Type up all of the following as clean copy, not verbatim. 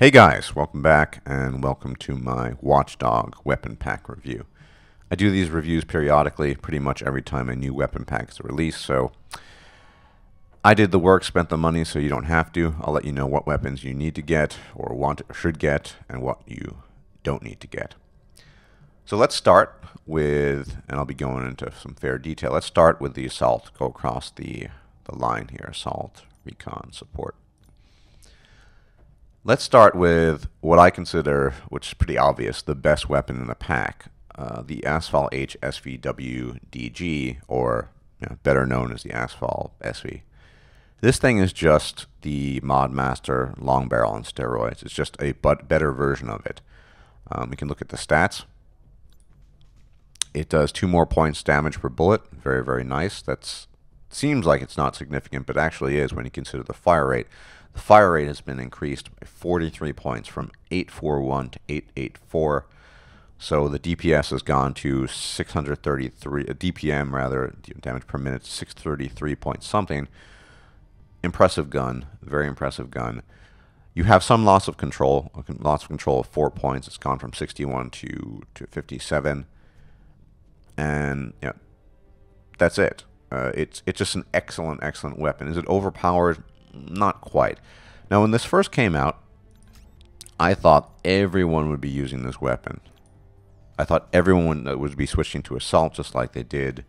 Hey guys, welcome back and welcome to my Watchdog weapon pack review. I do these reviews periodically, pretty much every time a new weapon pack is released, so I did the work, spent the money, so you don't have to. I'll let you know what weapons you need to get, or want, or should get, and what you don't need to get. So let's start with, and I'll be going into some fair detail, let's start with the Assault, go across the line here, Assault, Recon, Support. Let's start with what I consider, which is pretty obvious, the best weapon in the pack, the Asphalt H SVW-DG, or better known as the Asphalt SV. This thing is just the Mod Master long barrel on steroids. It's just a better version of it. We can look at the stats. It does 2 more points damage per bullet. Very, very nice. That seems like it's not significant, but actually is when you consider the fire rate. The fire rate has been increased by 43 points from 841 to 884. So the DPS has gone to 633, DPM rather, damage per minute, 633 point something. Impressive gun, very impressive gun. You have some loss of control of 4 points. It's gone from 61 to 57. And yeah, that's it. It's just an excellent weapon. Is it overpowered? Not quite. Now, when this first came out, I thought everyone would be using this weapon. I thought everyone would be switching to Assault, just like they did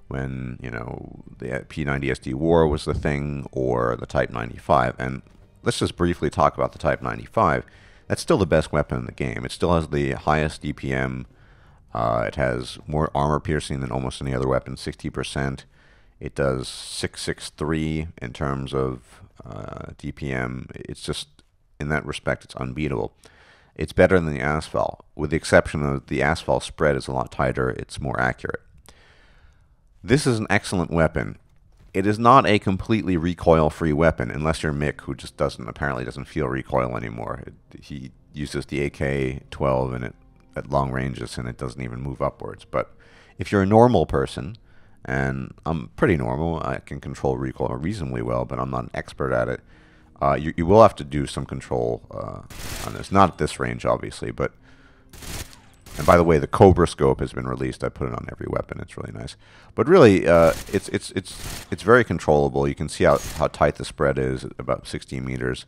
when, the P90 SD War was the thing, or the Type 95. And let's just briefly talk about the Type 95. That's still the best weapon in the game. It still has the highest DPM. It has more armor piercing than almost any other weapon, 60%. It does 663 in terms of DPM. It's just, in that respect, it's unbeatable. It's better than the Asphalt, with the exception of the Asphalt spread is a lot tighter. It's more accurate. This is an excellent weapon. It is not a completely recoil-free weapon, unless you're Mick, who just apparently doesn't feel recoil anymore. He uses the AK-12 and at long ranges, and it doesn't even move upwards. But if you're a normal person, and I'm pretty normal, I can control recoil reasonably well, but I'm not an expert at it. You will have to do some control on this. Not at this range, obviously, but... And by the way, the Cobra scope has been released. I put it on every weapon. It's really nice. But really, it's very controllable. You can see how tight the spread is, at about 60 meters.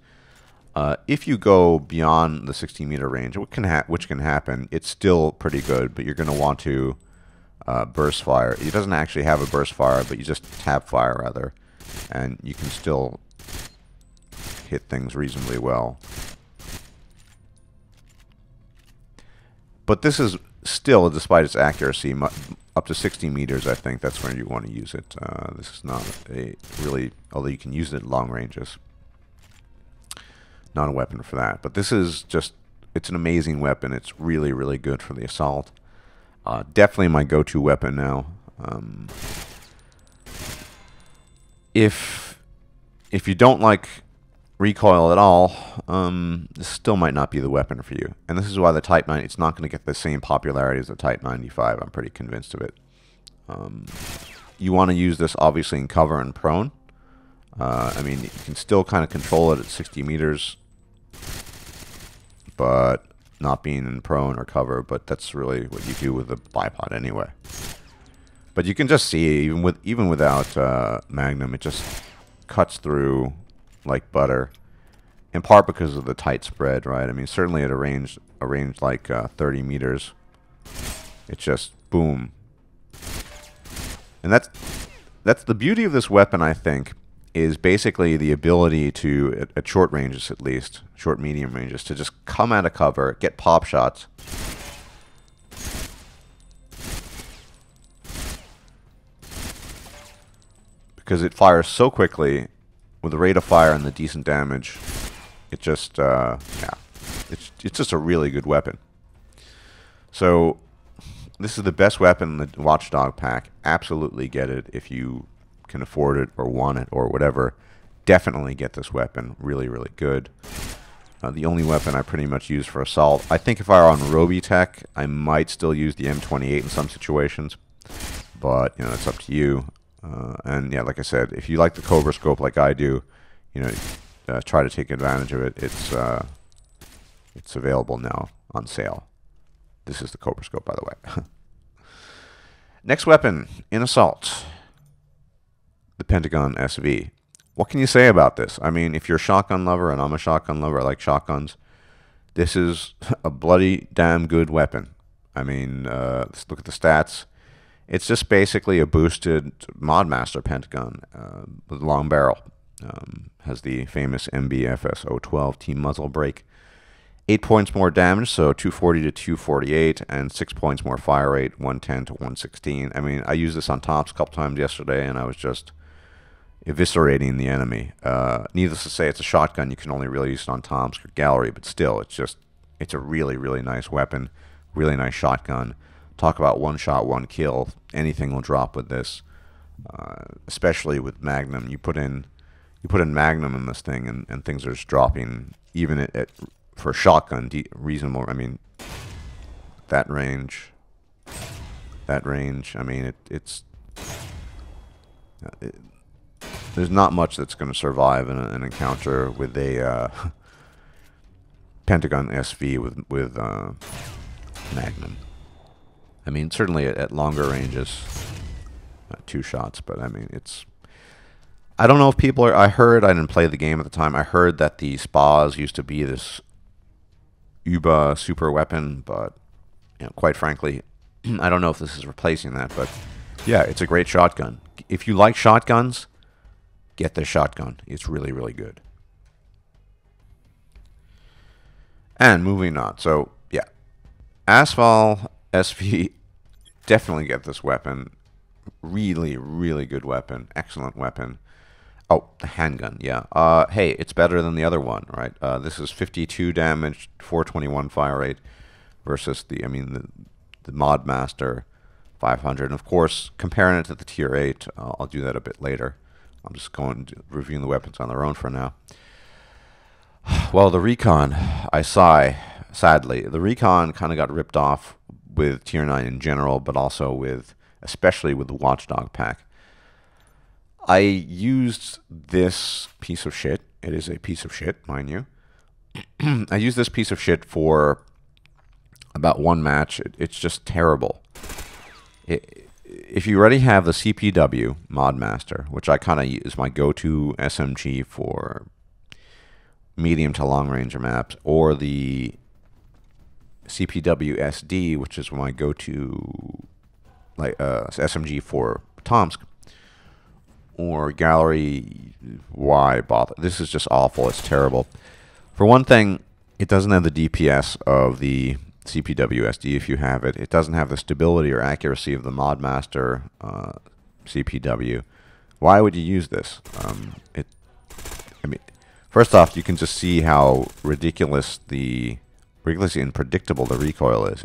If you go beyond the 60-meter range, which can happen, it's still pretty good, but you're going to want to burst fire. It doesn't actually have a burst fire, but you just tap fire, rather, and you can still hit things reasonably well. But this is still, despite its accuracy, up to 60 meters, I think that's where you want to use it. This is not a really, although you can use it at long ranges, not a weapon for that. But this is just, it's an amazing weapon. It's really, really good for the Assault. Definitely my go-to weapon now. If you don't like recoil at all, this still might not be the weapon for you. And this is why the Type 9, it's not going to get the same popularity as the Type 95. I'm pretty convinced of it. You want to use this obviously in cover and prone. I mean, you can still kind of control it at 60 meters, but not being in prone or cover, but that's really what you do with the bipod anyway. But you can just see, even without Magnum, it just cuts through like butter, in part because of the tight spread, right? I mean, certainly at a range like 30 meters, it's just boom. And that's the beauty of this weapon, I think, is basically the ability to, at short ranges at least, short medium ranges, to just come out of cover, get pop shots, because it fires so quickly with the rate of fire and the decent damage. It just yeah, it's just a really good weapon. So this is the best weapon in the Watchdog pack. Absolutely get it if you can afford it or want it or whatever. Definitely get this weapon. Really, really good. The only weapon I pretty much use for Assault. I think if I were on Robitech, I might still use the M28 in some situations, but it's up to you. And yeah, like I said, if you like the Cobra scope like I do, try to take advantage of it. It's available now on sale. This is the Cobra Scope, by the way. Next weapon in assault, the Pentagon SV. What can you say about this? I mean, if you're a shotgun lover, and I'm a shotgun lover, I like shotguns, this is a bloody damn good weapon. I mean, let's look at the stats. It's just basically a boosted Modmaster Pentagon with a long barrel. Has the famous MBFS 012 Team Muzzle Brake. 8 points more damage, so 240 to 248, and 6 points more fire rate, 110 to 116. I mean, I used this on tops a couple times yesterday, and I was just eviscerating the enemy. Needless to say, it's a shotgun. You can only really use it on Tomsk or Gallery, but still, it's a really, really nice weapon, really nice shotgun. Talk about one shot, one kill. Anything will drop with this, especially with Magnum. You put in Magnum in this thing, and things are just dropping, even for a shotgun, reasonable. I mean, that range. I mean, there's not much that's going to survive in an encounter with a Pentagon SV with Magnum. I mean, certainly at longer ranges, 2 shots, but I mean, I don't know if people are. I didn't play the game at the time. I heard that the SPAs used to be this Uba super weapon, but quite frankly, I don't know if this is replacing that. But yeah, it's a great shotgun. If you like shotguns, get this shotgun. It's really, really good. And moving on. So, yeah. Asphalt SV, definitely get this weapon. Really, really good weapon. Excellent weapon. Oh, the handgun, yeah. Hey, it's better than the other one, right? This is 52 damage, 421 fire rate versus the Modmaster 500. And of course, comparing it to the Tier 8, I'll do that a bit later. I'm just going to reviewing the weapons on their own for now. Well, the Recon, I sigh, sadly. The Recon kind of got ripped off with Tier 9 in general, but also especially with the Watchdog pack. I used this piece of shit. It is a piece of shit, mind you. I used this piece of shit for about one match. It's just terrible. If you already have the CPW Modmaster, which I kind of use my go-to SMG for medium to long range maps, or the CPW SD, which is my go-to SMG for Tomsk, or Gallery, why bother? This is just awful. It's terrible. For one thing, it doesn't have the DPS of the CPW SD if you have it. It doesn't have the stability or accuracy of the Modmaster CPW. Why would you use this? I mean, first off, you can just see how ridiculously unpredictable the recoil is.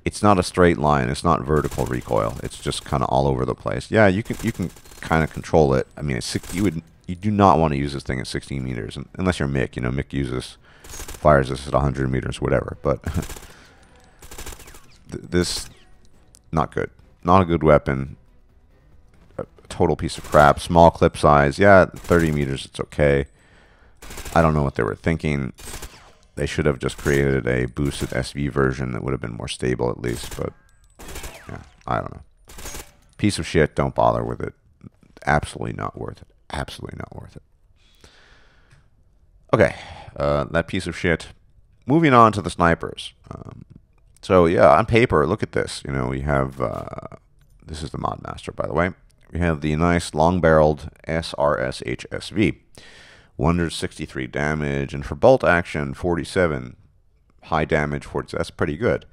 It's not a straight line. It's not vertical recoil. It's just kind of all over the place. Yeah, you can kind of control it. I mean, you do not want to use this thing at 16 meters, unless you're Mick. Mick fires this at 100 meters, whatever. But this, not good. Not a good weapon. A total piece of crap. Small clip size. Yeah, 30 meters, it's okay. I don't know what they were thinking. They should have just created a boosted SV version that would have been more stable at least, but yeah, I don't know. Piece of shit, don't bother with it. Absolutely not worth it. Absolutely not worth it. Okay, that piece of shit. Moving on to the snipers. So yeah, on paper, look at this. We have, this is the Modmaster, by the way. We have the nice long-barreled SRS HSV. 163 damage, and for bolt action, 47. High damage, 40. That's pretty good.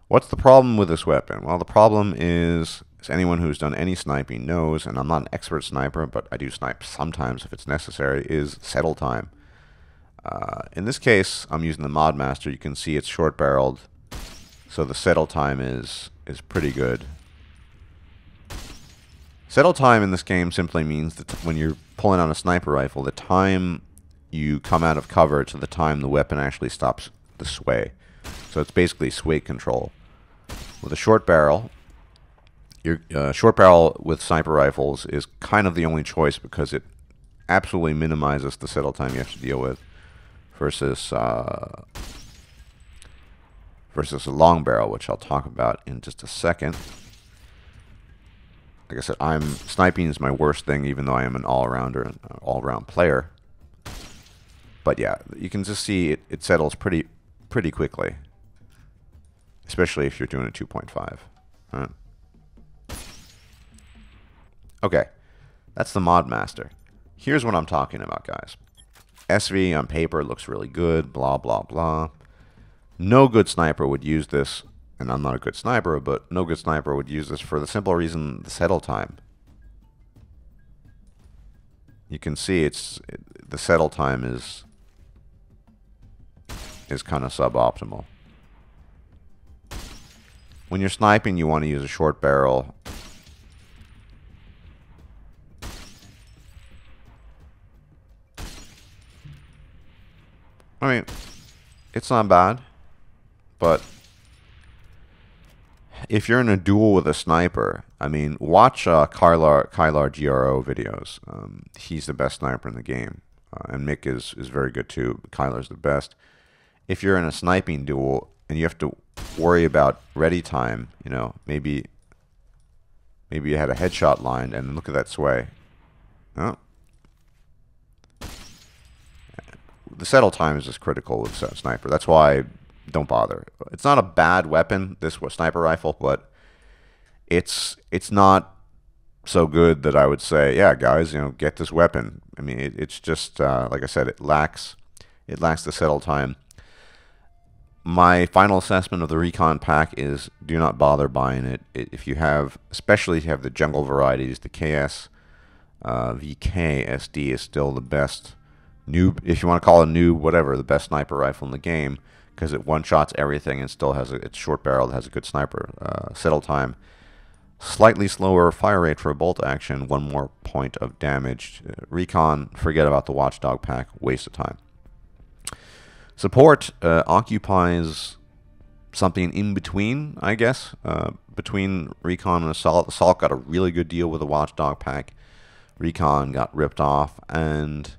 What's the problem with this weapon? Well, the problem is, as anyone who's done any sniping knows, and I'm not an expert sniper, but I do snipe sometimes if it's necessary, is settle time. In this case, I'm using the Modmaster. You can see it's short-barreled, so the settle time is pretty good. Settle time in this game simply means that when you're pulling on a sniper rifle, the time you come out of cover to the time the weapon actually stops the sway. So it's basically sway control. With a short barrel, your short barrel with sniper rifles is kind of the only choice because it absolutely minimizes the settle time you have to deal with. versus versus a long barrel, which I'll talk about in just a second. Like I said, sniping is my worst thing, even though I am an all-rounder, all-round player. But yeah, you can just see it settles pretty quickly, especially if you're doing a 2.5. Right. Okay, that's the Mod Master. Here's what I'm talking about, guys. SV on paper looks really good, blah, blah, blah. No good sniper would use this, and I'm not a good sniper, but no good sniper would use this for the simple reason, the settle time. You can see the settle time is kind of suboptimal. When you're sniping, you want to use a short barrel. I mean, it's not bad, but if you're in a duel with a sniper, I mean, watch Kylar GRO videos. He's the best sniper in the game, and Mick is very good too. Kylar's the best. If you're in a sniping duel and you have to worry about ready time, you know, maybe you had a headshot line, and look at that sway. Oh. The settle time is just critical with sniper. That's why don't bother. It's not a bad weapon, this sniper rifle, but it's not so good that I would say, yeah, guys, you know, get this weapon. I mean, it's just like I said, it lacks the settle time. My final assessment of the Recon pack is do not bother buying it. If you have, especially if you have the jungle varieties, the KS VK SD is still the best noob, if you want to call it a noob, whatever, the best sniper rifle in the game, because it one-shots everything and still has it's short barrel, has a good sniper settle time. Slightly slower fire rate for a bolt action, 1 more point of damage. Recon, forget about the Watchdog pack, waste of time. Support occupies something in between, I guess, between Recon and Assault. Assault got a really good deal with the Watchdog pack. Recon got ripped off, and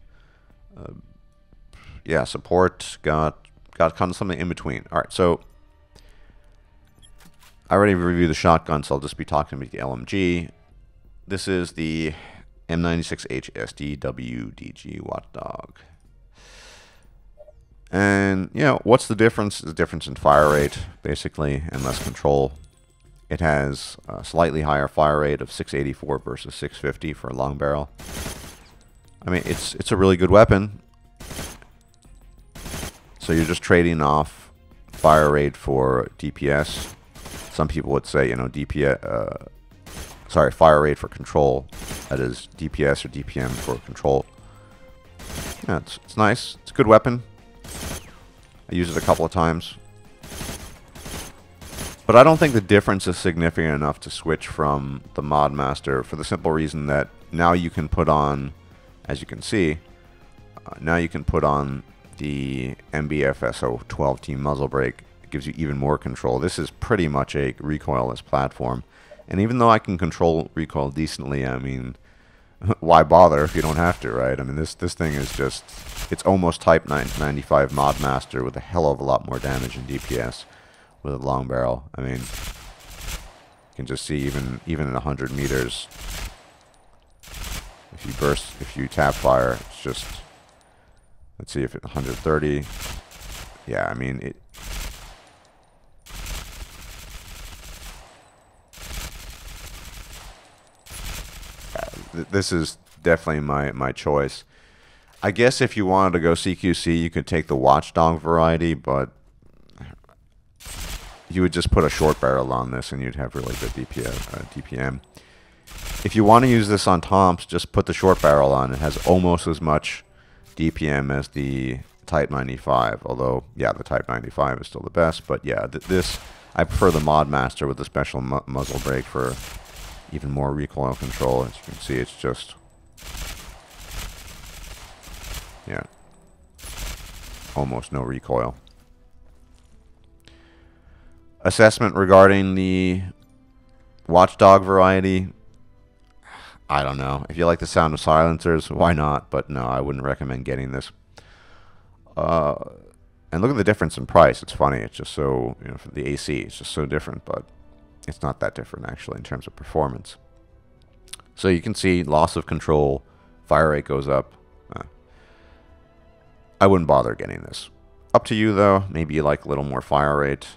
yeah, support got kind of something in between. All right, so I already reviewed the shotgun, so I'll just be talking about the LMG. This is the M96H SDWDG Watchdog. And, you know, what's the difference? The difference in fire rate, basically, and less control. It has a slightly higher fire rate of 684 versus 650 for a long barrel. I mean, it's a really good weapon. So you're just trading off fire rate for DPS. Some people would say, you know, fire rate for control. That is DPS or DPM for control. Yeah, it's nice. It's a good weapon. I used it a couple of times. But I don't think the difference is significant enough to switch from the Mod Master, for the simple reason that now you can put on, as you can see, now you can put on the MBFSO 12T muzzle brake. It gives you even more control. This is pretty much a recoilless platform. And even though I can control recoil decently, I mean, why bother if you don't have to, right? I mean, this thing is just, it's almost Type 95 Mod Master with a hell of a lot more damage and DPS with a long barrel. I mean, you can just see even at 100 meters, if you tap fire, it's just, let's see if it's 130. Yeah, I mean, this is definitely my choice. I guess if you wanted to go CQC, you could take the Watchdog variety, but you would just put a short barrel on this and you'd have really good DPM. If you want to use this on Tomps, just put the short barrel on. It has almost as much DPM as the Type 95, although, yeah, the Type 95 is still the best. But yeah, I prefer the Mod Master with the special muzzle brake for even more recoil control. As you can see, it's just, yeah, almost no recoil. Assessment regarding the Watchdog variety, I don't know. If you like the sound of silencers, why not? But no, I wouldn't recommend getting this. And look at the difference in price. It's funny. It's just so, you know, for the AC, it's just so different, but it's not that different actually in terms of performance. So you can see loss of control, fire rate goes up. I wouldn't bother getting this. Up to you though. Maybe you like a little more fire rate.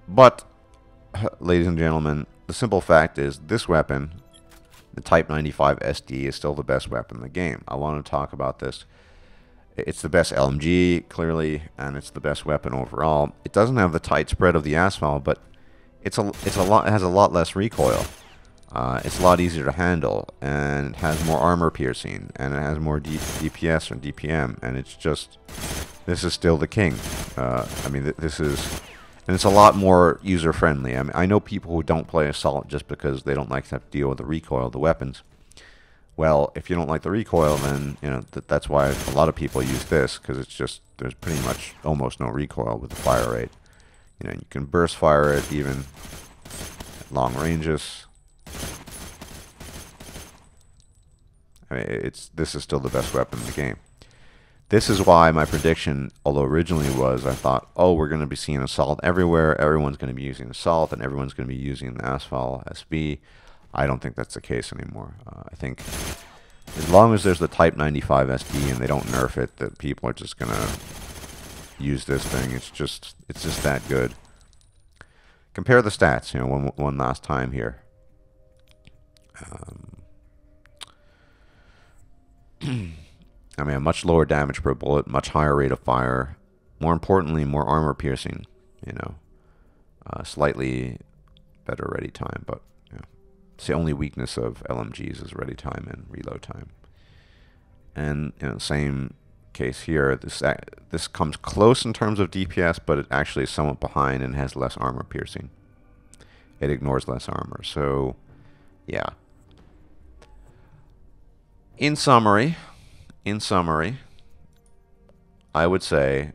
But, ladies and gentlemen, the simple fact is this weapon, the Type 95 SD, is still the best weapon in the game. I want to talk about this. It's the best LMG, clearly, and it's the best weapon overall. It doesn't have the tight spread of the Asphalt, but it has a lot less recoil. It's a lot easier to handle, and it has more armor piercing, and it has more DPS or DPM, and it's just, this is still the king. I mean, this is, and it's a lot more user friendly. I mean, I know people who don't play Assault just because they don't like to have to deal with the recoil of the weapons. Well, if you don't like the recoil, then, you know, that's why a lot of people use this, because it's just, there's pretty much almost no recoil with the fire rate. You know, you can burst fire it even at long ranges. I mean, this is still the best weapon in the game. This is why my prediction, although originally was, I thought, oh, we're going to be seeing Assault everywhere. Everyone's going to be using Assault, and everyone's going to be using the Asphalt SB. I don't think that's the case anymore. I think as long as there's the Type 95 SD and they don't nerf it, that people are just going to use this thing. It's just that good. Compare the stats, you know, one last time here. I mean, a much lower damage per bullet, much higher rate of fire. More importantly, more armor piercing, you know. Slightly better ready time, but you know, it's the only weakness of LMGs is ready time and reload time. And you know, same case here. This comes close in terms of DPS, but it actually is somewhat behind and has less armor piercing. It ignores less armor. So, yeah. In summary, I would say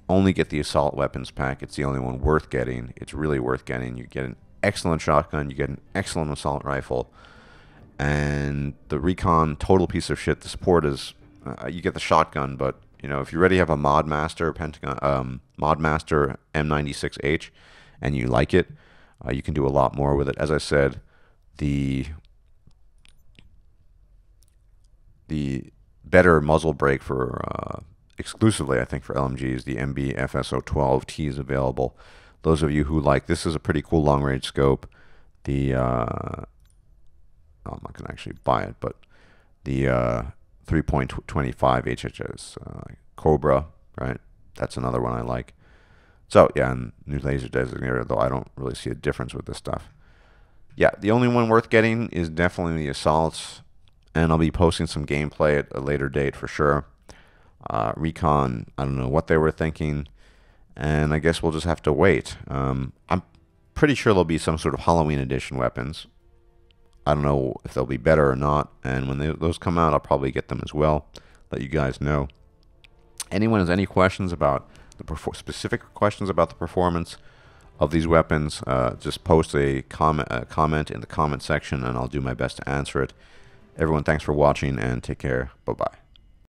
only get the Assault Weapons Pack. It's the only one worth getting. It's really worth getting. You get an excellent shotgun. You get an excellent assault rifle. And the Recon, total piece of shit. The support is, you get the shotgun, but you know, if you already have a Mod Master M96H and you like it, you can do a lot more with it. As I said, the better muzzle brake for exclusively, I think, for LMGs, the MB FSO12T is available. Those of you who like, this is a pretty cool long range scope. The I'm not gonna actually buy it, but the 3.25 HHS Cobra, right? That's another one I like. So yeah, and new laser designator, though I don't really see a difference with this stuff. Yeah, the only one worth getting is definitely the Assaults, and I'll be posting some gameplay at a later date for sure. Recon, I don't know what they were thinking, and I guess we'll just have to wait. I'm pretty sure there'll be some sort of Halloween edition weapons. I don't know if they'll be better or not, and when those come out, I'll probably get them as well. Let you guys know. Anyone has any questions about specific questions about the performance of these weapons, just post a comment in the comment section, and I'll do my best to answer it. Everyone, thanks for watching, and take care. Bye-bye.